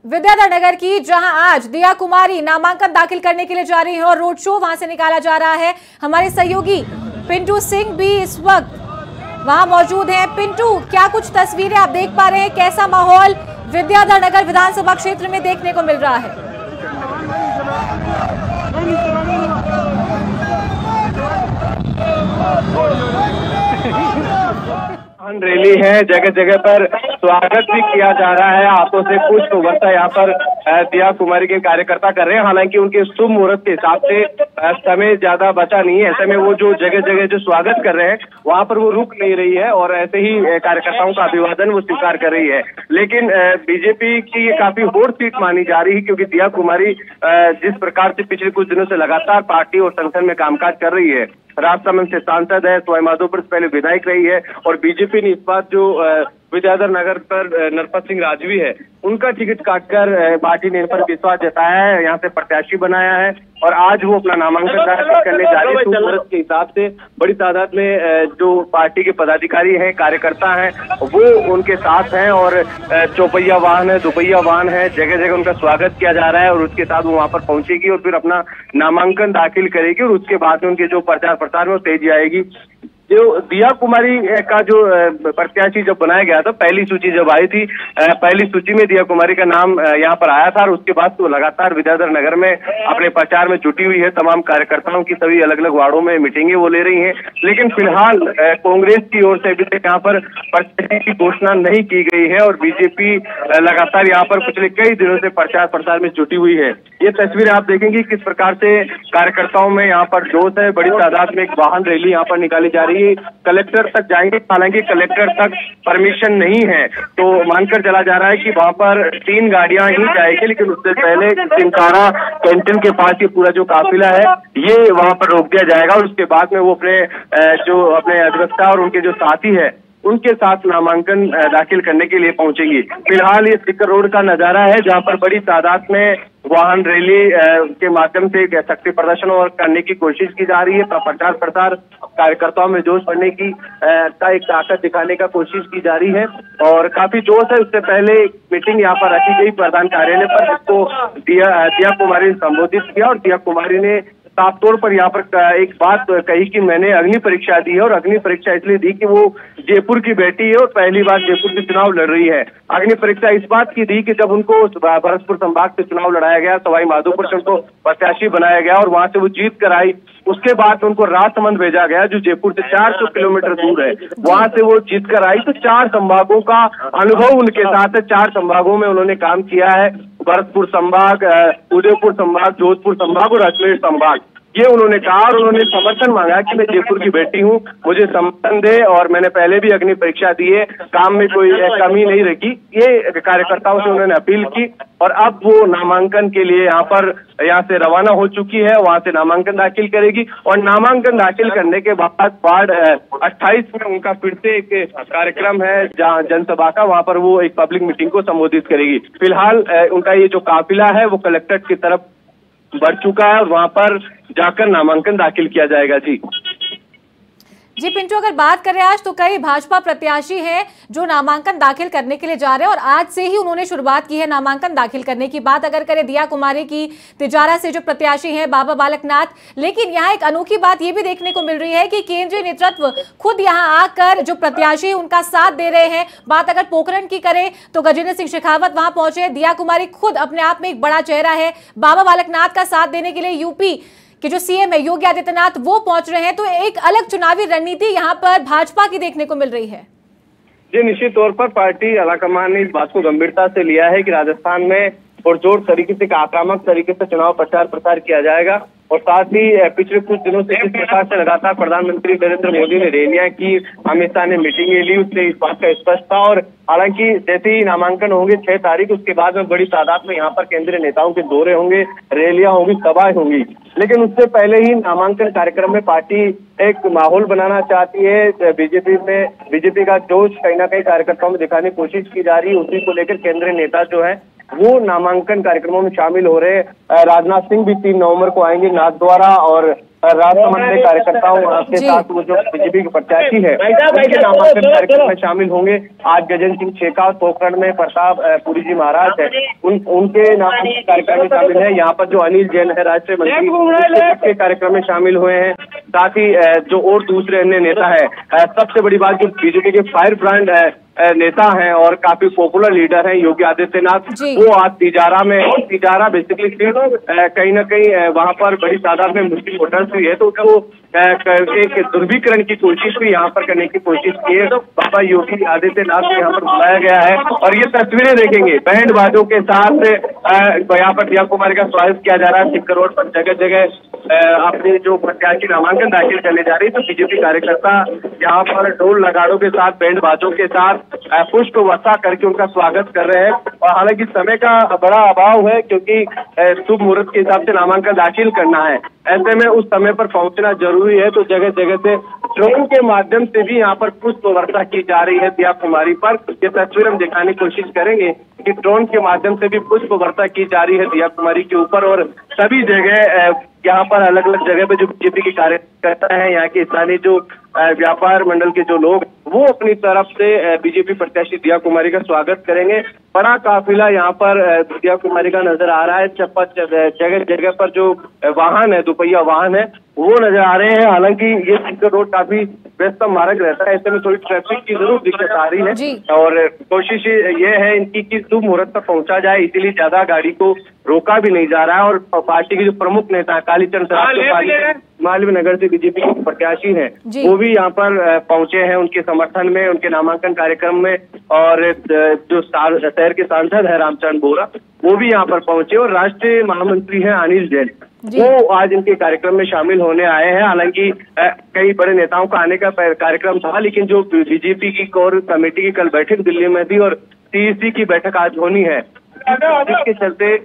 विद्याधर नगर की, जहां आज दिया कुमारी नामांकन दाखिल करने के लिए जा रही है और रोड शो वहां से निकाला जा रहा है। हमारे सहयोगी पिंटू सिंह भी इस वक्त वहां मौजूद हैं। पिंटू, क्या कुछ तस्वीरें आप देख पा रहे हैं? कैसा माहौल विद्याधर नगर विधानसभा क्षेत्र में देखने को मिल रहा है? रैली है, जगह जगह पर स्वागत भी किया जा रहा है। हाथों से पुष्प वर्षा यहाँ पर दिया कुमारी के कार्यकर्ता कर रहे हैं। हालांकि उनके शुभ मुहूर्त के हिसाब से समय ज्यादा बचा नहीं है। ऐसे में वो जो जगह जगह जो स्वागत कर रहे हैं वहाँ पर वो रुक नहीं रही है और ऐसे ही कार्यकर्ताओं का अभिवादन वो स्वीकार कर रही है। लेकिन बीजेपी की ये काफी होड़ सीट मानी जा रही है, क्योंकि दिया कुमारी जिस प्रकार से पिछले कुछ दिनों से लगातार पार्टी और संगठन में कामकाज कर रही है, राजसमंद से सांसद है, सवाईमाधोपुर से पहले विधायक रही है और बीजेपी ने इस बार जो विद्याधर नगर पर नरपत सिंह राजवी है उनका टिकट काटकर पार्टी ने इन पर विश्वास जताया है, यहाँ से प्रत्याशी बनाया है और आज वो अपना नामांकन दाखिल करने जा रहे हैं। मुहूर्त के हिसाब से बड़ी तादाद में जो पार्टी के पदाधिकारी हैं, कार्यकर्ता हैं, वो उनके साथ हैं और चौपहिया वाहन है, दुपहिया वाहन है, जगह जगह उनका स्वागत किया जा रहा है और उसके साथ वो वहाँ पर पहुंचेगी और फिर अपना नामांकन दाखिल करेगी और उसके बाद में उनके जो प्रचार प्रसार में तेजी आएगी। जो दिया कुमारी का जो प्रत्याशी जब बनाया गया था, पहली सूची जब आई थी, पहली सूची में दिया कुमारी का नाम यहाँ पर आया था और उसके बाद तो लगातार विद्याधर नगर में अपने प्रचार में जुटी हुई है। तमाम कार्यकर्ताओं की सभी अलग अलग वार्डों में मीटिंगें वो ले रही हैं। लेकिन फिलहाल कांग्रेस की ओर से अभी तक यहाँ पर प्रत्याशी की घोषणा नहीं की गई है और बीजेपी लगातार यहाँ पर पिछले कई दिनों से प्रचार प्रसार में जुटी हुई है। ये तस्वीरें आप देखेंगे किस प्रकार से कार्यकर्ताओं में यहाँ पर जोश है। बड़ी तादाद में एक वाहन रैली यहाँ पर निकाली जा रही है, कलेक्टर तक जाएंगे। हालांकि कलेक्टर तक परमिशन नहीं है तो मानकर चला जा रहा है कि वहां पर 3 गाड़ियां ही जाएगी, लेकिन उससे पहले चिंतारा कैंटीन के पास ये पूरा जो काफिला है ये वहां पर रोक दिया जाएगा और उसके बाद में वो अपने अधिवक्ता और उनके जो साथी है उनके साथ नामांकन दाखिल करने के लिए पहुंचेंगी। फिलहाल ये सिक्कर रोड का नजारा है, जहां पर बड़ी तादाद में वाहन रैली के माध्यम से शक्ति प्रदर्शन और करने की कोशिश की जा रही है। प्रचार प्रसार कार्यकर्ताओं में जोश बढ़ने की का एक ताकत दिखाने का कोशिश की जा रही है और काफी जोश है। उससे पहले मीटिंग यहाँ पर रखी गई प्रधान कार्यालय पर, जिसको दिया कुमारी ने संबोधित किया और दिया कुमारी ने साफ तौर पर यहाँ पर एक बात कही कि मैंने अग्नि परीक्षा दी है और अग्नि परीक्षा इसलिए दी कि वो जयपुर की बेटी है और पहली बार जयपुर से चुनाव लड़ रही है। अग्नि परीक्षा इस बात की दी कि जब उनको भरतपुर संभाग से चुनाव लड़ाया गया, सवाईमाधोपुर से उनको प्रत्याशी बनाया गया और वहां से वो जीत कर आई, उसके बाद उनको राजसमंद भेजा गया जो जयपुर से 400 किलोमीटर दूर है। वहां से वो जीत कर आई तो 4 संभागों का अनुभव उनके साथ है। 4 संभागों में उन्होंने काम किया है, भरतपुर संभाग, उदयपुर संभाग, जोधपुर संभाग और अजमेर संभाग। ये उन्होंने कहा और उन्होंने समर्थन मांगा कि मैं जयपुर की बेटी हूँ, मुझे समर्थन दे और मैंने पहले भी अग्नि परीक्षा दी है, काम में कोई कमी नहीं रखी। ये कार्यकर्ताओं से उन्होंने अपील की और अब वो नामांकन के लिए यहाँ से रवाना हो चुकी है, वहां से नामांकन दाखिल करेगी और नामांकन दाखिल करने के बाद वार्ड 28 में उनका फिर से एक कार्यक्रम है जहाँ जनसभा का, वहां पर वो एक पब्लिक मीटिंग को संबोधित करेगी। फिलहाल उनका ये जो काफिला है वो कलेक्ट्रेट की तरफ बढ़ चुका है और वहां पर जाकर नामांकन दाखिल किया जाएगा। जी पिंटू, अगर बात करें आज तो कई भाजपा प्रत्याशी हैं जो नामांकन दाखिल करने के लिए जा रहे हैं और आज से ही उन्होंने शुरुआत की है नामांकन दाखिल करने की। बात अगर करें दिया कुमारी की, तिजारा से जो प्रत्याशी हैं बाबा बालकनाथ, लेकिन यहाँ एक अनोखी बात ये भी देखने को मिल रही है कि केंद्रीय नेतृत्व खुद यहाँ आकर जो प्रत्याशी उनका साथ दे रहे हैं। बात अगर पोखरण की करें तो गजेंद्र सिंह शेखावत वहां पहुंचे, दिया कुमारी खुद अपने आप में एक बड़ा चेहरा है, बाबा बालकनाथ का साथ देने के लिए यूपी कि जो सीएम है योगी आदित्यनाथ वो पहुंच रहे हैं। तो एक अलग चुनावी रणनीति यहाँ पर भाजपा की देखने को मिल रही है। जी निश्चित तौर पर पार्टी आलाकमान ने इस बात को गंभीरता से लिया है कि राजस्थान में पुरजोर तरीके से, आक्रामक तरीके से चुनाव प्रचार प्रसार किया जाएगा और साथ ही पिछले कुछ दिनों से जिस प्रकार से लगातार प्रधानमंत्री नरेंद्र मोदी ने रैलियां की, अमित शाह ने मीटिंगें ली, उससे इस बात का स्पष्ट था। और हालांकि जैसे ही नामांकन होंगे 6 तारीख, उसके बाद में बड़ी तादाद में यहाँ पर केंद्रीय नेताओं के दौरे होंगे, रैलियां होंगी, सभाएं होंगी, लेकिन उससे पहले ही नामांकन कार्यक्रम में पार्टी एक माहौल बनाना चाहती है। बीजेपी का जोश कहीं ना कहीं कार्यकर्ताओं में दिखाने की कोशिश की जा रही है। उसी को लेकर केंद्रीय नेता जो है वो नामांकन कार्यक्रमों में शामिल हो रहे हैं। राजनाथ सिंह भी 3 नवंबर को आएंगे नाथद्वारा और राजसमंद में कार्यकर्ताओं के साथ वो जो बीजेपी के प्रत्याशी है उनके नामांकन कार्यक्रम में शामिल होंगे। आज गजेंद्र सिंह शेखावत, पोखरण में प्रताप पुरी जी महाराज है, उनके नामांकन कार्यक्रम में शामिल है। यहाँ पर जो अनिल जैन है राष्ट्रीय मंत्री के कार्यक्रम में शामिल हुए हैं। साथ ही जो और दूसरे अन्य नेता है, सबसे बड़ी बात जो बीजेपी के फायर ब्रांड नेता हैं और काफी पॉपुलर लीडर हैं योगी आदित्यनाथ, वो आज तिजारा बेसिकली कहीं ना कहीं वहां पर बड़ी तादाद में मुस्लिम वोटर्स भी है, तो उसको एक ध्रुवीकरण की कोशिश भी यहाँ पर करने की कोशिश की है। तो बाबा योगी आदित्यनाथ को यहाँ पर बुलाया गया है और ये तस्वीरें देखेंगे बैंड बाजों के साथ यहाँ पर दिया कुमारी का स्वागत किया जा रहा है। सिक्कर रोड पर जगह जगह अपने जो प्रत्याशी नामांकन दाखिल करने जा रही है, तो बीजेपी कार्यकर्ता यहाँ पर ढोल नगाड़ों के साथ, बैंड बाजों के साथ पुष्प वर्षा करके उनका स्वागत कर रहे हैं। और हालांकि समय का बड़ा अभाव है क्योंकि शुभ मुहूर्त के हिसाब से नामांकन दाखिल करना है, ऐसे में उस समय पर पहुंचना जरूरी है। तो जगह जगह से ड्रोन के माध्यम से भी यहाँ पर पुष्प वर्षा की जा रही है दिया कुमारी पर। ये तस्वीर हम दिखाने की कोशिश करेंगे कि ड्रोन के माध्यम से भी पुष्प वर्षा की जा रही है दिया कुमारी के ऊपर। और सभी जगह यहाँ पर अलग अलग जगह पे जो बीजेपी के कार्यकर्ता है, यहाँ के स्थानीय जो व्यापार मंडल के जो लोग, वो अपनी तरफ से बीजेपी प्रत्याशी दिया कुमारी का स्वागत करेंगे। बड़ा काफिला यहाँ पर दिया कुमारी का नजर आ रहा है। जगह जगह पर जो वाहन है, दोपहिया वाहन है, वो नजर आ रहे हैं। हालांकि ये सिक्कर रोड काफी व्यस्त मार्ग रहता है, ऐसे में थोड़ी ट्रैफिक की जरूर दिक्कत आ रही है और कोशिश ये है इनकी कि शुभ मुहूर्त तक पहुंचा जाए, इसीलिए ज्यादा गाड़ी को रोका भी नहीं जा रहा है। और पार्टी के जो प्रमुख नेता कालीचंद मालवीय नगर से बीजेपी के प्रत्याशी हैं, वो भी यहाँ पर पहुंचे हैं उनके समर्थन में, उनके नामांकन कार्यक्रम में। और जो शहर के सांसद है रामचंद्र बोरा, वो भी यहाँ पर पहुंचे। और राष्ट्रीय महामंत्री हैं अनिल जैन, वो आज इनके कार्यक्रम में शामिल होने आए हैं। हालांकि कई बड़े नेताओं का आने का कार्यक्रम था, लेकिन जो बीजेपी की कोर कमेटी की कल बैठक दिल्ली में थी और सीईसी की बैठक आज होनी है, जिसके चलते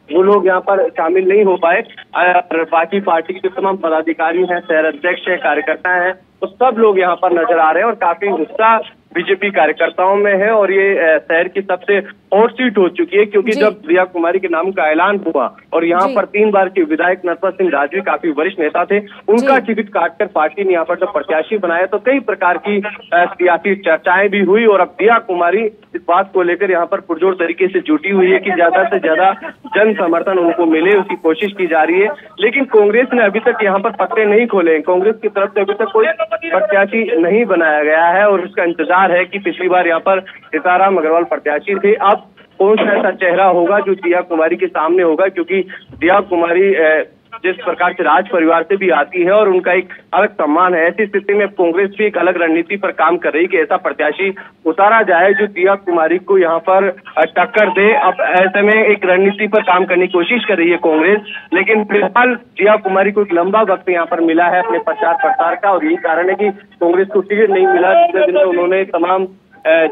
वो लोग यहाँ पर शामिल नहीं हो पाए। और बाकी पार्टी के जो तमाम पदाधिकारी हैं, शहर अध्यक्ष है, कार्यकर्ता हैं, तो सब लोग यहाँ पर नजर आ रहे हैं और काफी उत्साह बीजेपी कार्यकर्ताओं में है। और ये शहर की सबसे हॉट सीट हो चुकी है क्योंकि जब दिया कुमारी के नाम का ऐलान हुआ और यहाँ पर 3 बार के विधायक नरपत सिंह राजवी काफी वरिष्ठ नेता थे, उनका टिकट काटकर पार्टी ने यहाँ पर जब प्रत्याशी बनाया तो कई प्रकार की सियासी चर्चाएं भी हुई। और अब दिया कुमारी इस बात को लेकर यहाँ पर पुरजोर तरीके से जुटी हुई है कि ज्यादा से ज्यादा जन समर्थन उनको मिले, उसकी कोशिश की जा रही है। लेकिन कांग्रेस ने अभी तक यहाँ पर पत्ते नहीं खोले, कांग्रेस की तरफ से अभी तक कोई प्रत्याशी नहीं बनाया गया है और उसका इंतजार है कि पिछली बार यहाँ पर सीताराम अग्रवाल प्रत्याशी थे, अब कौन सा ऐसा चेहरा होगा जो दिया कुमारी के सामने होगा। क्योंकि दिया कुमारी जिस प्रकार से राज परिवार से भी आती है और उनका एक अलग सम्मान है, ऐसी स्थिति में कांग्रेस भी एक अलग रणनीति पर काम कर रही है कि ऐसा प्रत्याशी उतारा जाए जो दिया कुमारी को यहाँ पर टक्कर दे। अब ऐसे में एक रणनीति पर काम करने की कोशिश कर रही है कांग्रेस, लेकिन फिलहाल दिया कुमारी को एक लंबा वक्त यहाँ पर मिला है अपने प्रचार प्रसार का और यही कारण है कि कांग्रेस को टिकट नहीं मिला। पिछले दिन में उन्होंने तमाम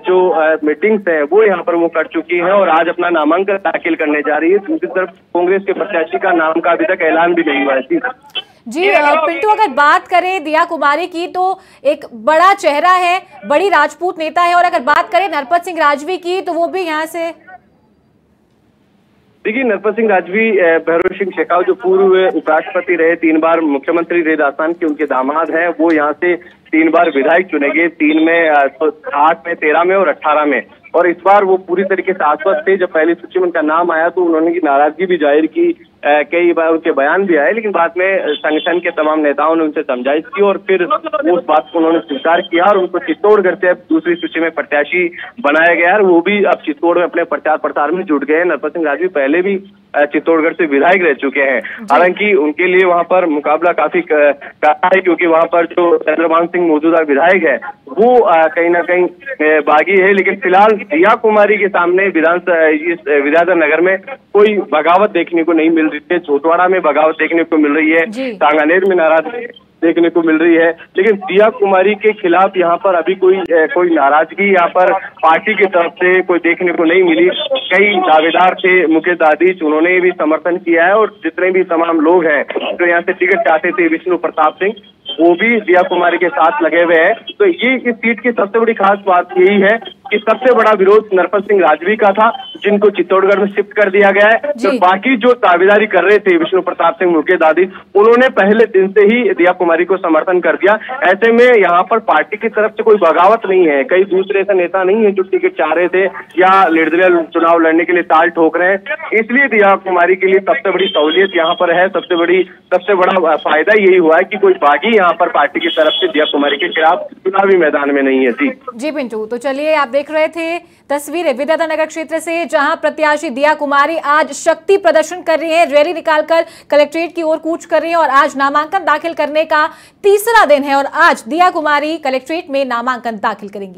जो मीटिंग्स है वो यहाँ पर वो कर चुकी है और आज अपना नामांकन दाखिल करने जा रही है। दूसरी तरफ कांग्रेस के प्रत्याशी का नाम का अभी तक ऐलान भी नहीं हुआ है। जी पिंटू, अगर बात करें दिया कुमारी की तो एक बड़ा चेहरा है, बड़ी राजपूत नेता है, और अगर बात करें नरपत सिंह राजवी की तो वो भी यहाँ से, देखिए नरपत सिंह राजवी भैरव सिंह शेखावत जो पूर्व उपराष्ट्रपति रहे, 3 बार मुख्यमंत्री रहे राजस्थान के, उनके दामाद हैं, वो यहाँ से 3 बार विधायक चुने गए, 3 में 8 में 13 में और 18 में। और इस बार वो पूरी तरीके से आश्वस्त थे। जब पहली सूची में उनका नाम आया तो उन्होंने नाराजगी भी जाहिर की, कई बार उनके बयान भी आए, लेकिन बाद में संगठन के तमाम नेताओं ने उनसे समझाइश की और फिर उस बात को उन्होंने स्वीकार किया और उनको चित्तौड़गढ़ से अब दूसरी सूची में प्रत्याशी बनाया गया है। वो भी अब चित्तौड़ में अपने प्रचार प्रसार में जुट गए हैं। नरपत सिंह राजवी पहले भी चित्तौड़गढ़ से विधायक रह चुके हैं, हालांकि उनके लिए वहां पर मुकाबला काफी कड़ा है क्योंकि वहां पर जो चंद्रभान सिंह मौजूदा विधायक है वो कहीं ना कहीं बागी है। लेकिन फिलहाल दिया कुमारी के सामने विद्याधर नगर में कोई बगावत देखने को नहीं मिल रही है, छोटवाड़ा में बगावत देखने को मिल रही है, सांगानेर में नाराजगी देखने को मिल रही है, लेकिन दिया कुमारी के खिलाफ यहाँ पर अभी कोई नाराजगी यहाँ पर पार्टी की तरफ से कोई देखने को नहीं मिली। कई दावेदार थे, मुकेश दादीच, उन्होंने भी समर्थन किया है और जितने भी तमाम लोग हैं जो यहाँ से टिकट चाहते थे, विष्णु प्रताप सिंह, वो भी दिया कुमारी के साथ लगे हुए हैं। तो ये इस सीट की सबसे बड़ी खास बात यही है कि सबसे बड़ा विरोध नरपत सिंह राजवी का था, जिनको चित्तौड़गढ़ में शिफ्ट कर दिया गया है। तो बाकी जो दावेदारी कर रहे थे विष्णु प्रताप सिंह मुकेश आदि, उन्होंने पहले दिन से ही दिया कुमारी को समर्थन कर दिया। ऐसे में यहाँ पर पार्टी की तरफ से कोई बगावत नहीं है, कई दूसरे ऐसे नेता नहीं है जो टिकट चाह रहे थे या निर्दलीय चुनाव लड़ने के लिए ताल ठोक रहे हैं। इसलिए दिया कुमारी के लिए सबसे बड़ी सहूलियत यहाँ पर है, सबसे बड़ा फायदा यही हुआ है कि कोई बागी यहाँ पर पार्टी की तरफ से दिया कुमारी के खिलाफ चुनावी मैदान में नहीं है। जी पिंटू, तो चलिए आप देख रहे थे तस्वीरें विद्याधर क्षेत्र से, जहां प्रत्याशी दिया कुमारी आज शक्ति प्रदर्शन कर रही है, रैली निकालकर कलेक्ट्रेट की ओर कूच कर रही है और आज नामांकन दाखिल करने का तीसरा दिन है और आज दिया कुमारी कलेक्ट्रेट में नामांकन दाखिल करेंगी।